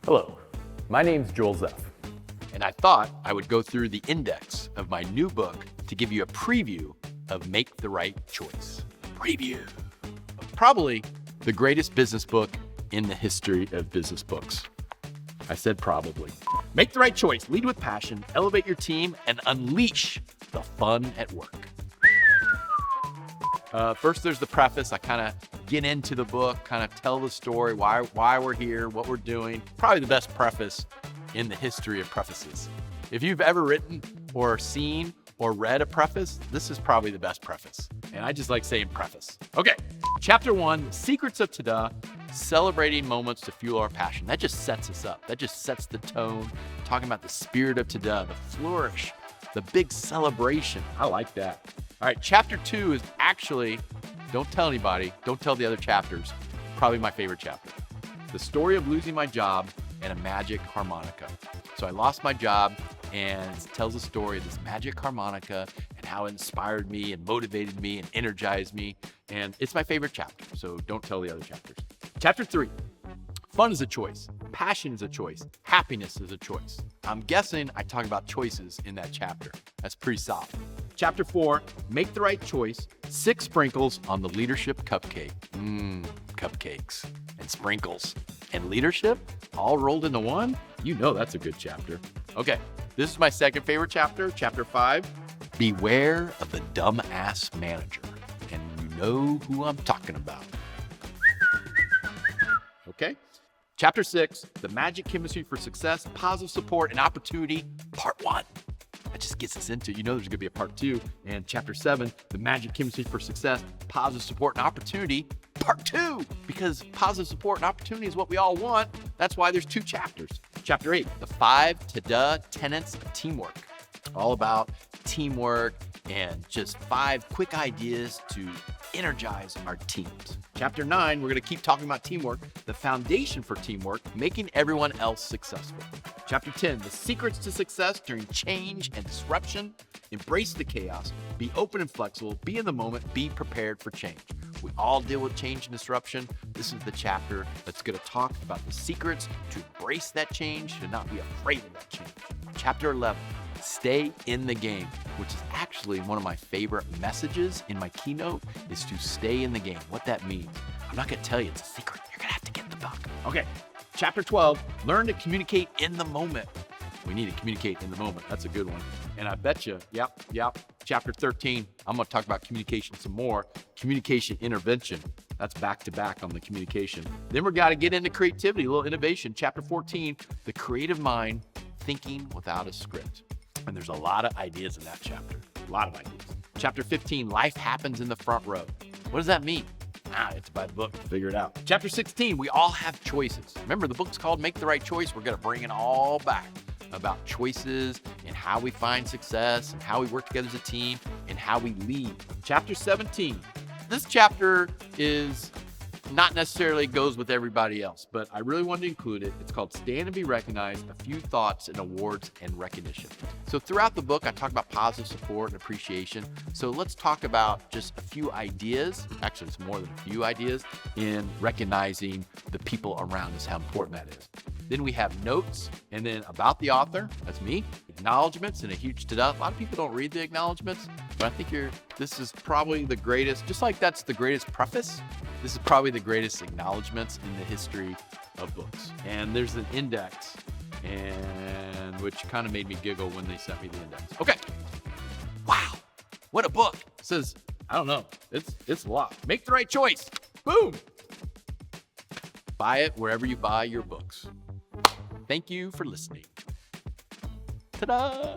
Hello, my name's Joel Zeff. And I thought I would go through the index of my new book to give you a preview of Make the Right Choice. Preview. Probably the greatest business book in the history of business books. I said probably. Make the right choice, lead with passion, elevate your team, and unleash the fun at work. First, there's the preface. I kind of get into the book, kind of tell the story, why we're here, what we're doing. Probably the best preface in the history of prefaces. If you've ever written or seen or read a preface, this is probably the best preface. And I just like saying preface. Okay, chapter 1, Secrets of Tada, celebrating moments to fuel our passion. That just sets us up. That just sets the tone, talking about the spirit of Tada, the flourish, the big celebration. I like that. All right, chapter 2 is actually, don't tell anybody, don't tell the other chapters, probably my favorite chapter. The story of losing my job and a magic harmonica. So I lost my job, and it tells the story of this magic harmonica and how it inspired me and motivated me and energized me. And it's my favorite chapter, so don't tell the other chapters. Chapter 3, fun is a choice, passion is a choice, happiness is a choice. I'm guessing I talk about choices in that chapter. That's pretty solid. Chapter 4, make the right choice, 6 sprinkles on the leadership cupcake. Cupcakes and sprinkles and leadership all rolled into one? You know that's a good chapter. Okay, this is my second favorite chapter, chapter 5, beware of the dumbass manager. And you know who I'm talking about. Okay, chapter 6, the magic chemistry for success, positive support, and opportunity, part 1. That just gets us into, you know there's gonna be a part 2. And chapter 7, the magic chemistry for success, positive support, and opportunity, part 2. Because positive support and opportunity is what we all want. That's why there's 2 chapters. Chapter 8, the 5 Tada tenets of teamwork. All about teamwork and just 5 quick ideas to energize our teams. Chapter 9, we're gonna keep talking about teamwork, the foundation for teamwork, making everyone else successful. Chapter 10, the secrets to success during change and disruption. Embrace the chaos, be open and flexible, be in the moment, be prepared for change. We all deal with change and disruption. This is the chapter that's gonna talk about the secrets to embrace that change, to not be afraid of that change. Chapter 11, stay in the game, which is actually one of my favorite messages in my keynote, is to stay in the game. What that means, I'm not gonna tell you, it's a secret. You're gonna have to get the book. Okay, chapter 12, learn to communicate in the moment. We need to communicate in the moment. That's a good one. And I bet you, yep. Chapter 13, I'm gonna talk about communication some more. Communication intervention. That's back to back on the communication. Then we gotta get into creativity, a little innovation. Chapter 14, the creative mind, thinking without a script. And there's a lot of ideas in that chapter, a lot of ideas. Chapter 15, life happens in the front row. What does that mean? You have to buy the book to figure it out. Chapter 16, we all have choices. Remember, the book's called Make the Right Choice. We're gonna bring it all back about choices and how we find success and how we work together as a team and how we lead. Chapter 17, this chapter is not necessarily goes with everybody else, but I really wanted to include it. It's called Stand and Be Recognized, a few thoughts and awards and recognition. So throughout the book, I talk about positive support and appreciation. So let's talk about just a few ideas. Actually, it's more than a few ideas in recognizing the people around us, how important that is. Then we have notes, and then about the author, that's me, acknowledgments, and a huge tada. A lot of people don't read the acknowledgments, but I think this is probably the greatest, just like that's the greatest preface, this is probably the greatest acknowledgments in the history of books. And there's an index, and which kind of made me giggle when they sent me the index. Okay, wow, what a book. It says, I don't know, it's a lot. Make the right choice, boom. Buy it wherever you buy your books. Thank you for listening. Ta-da!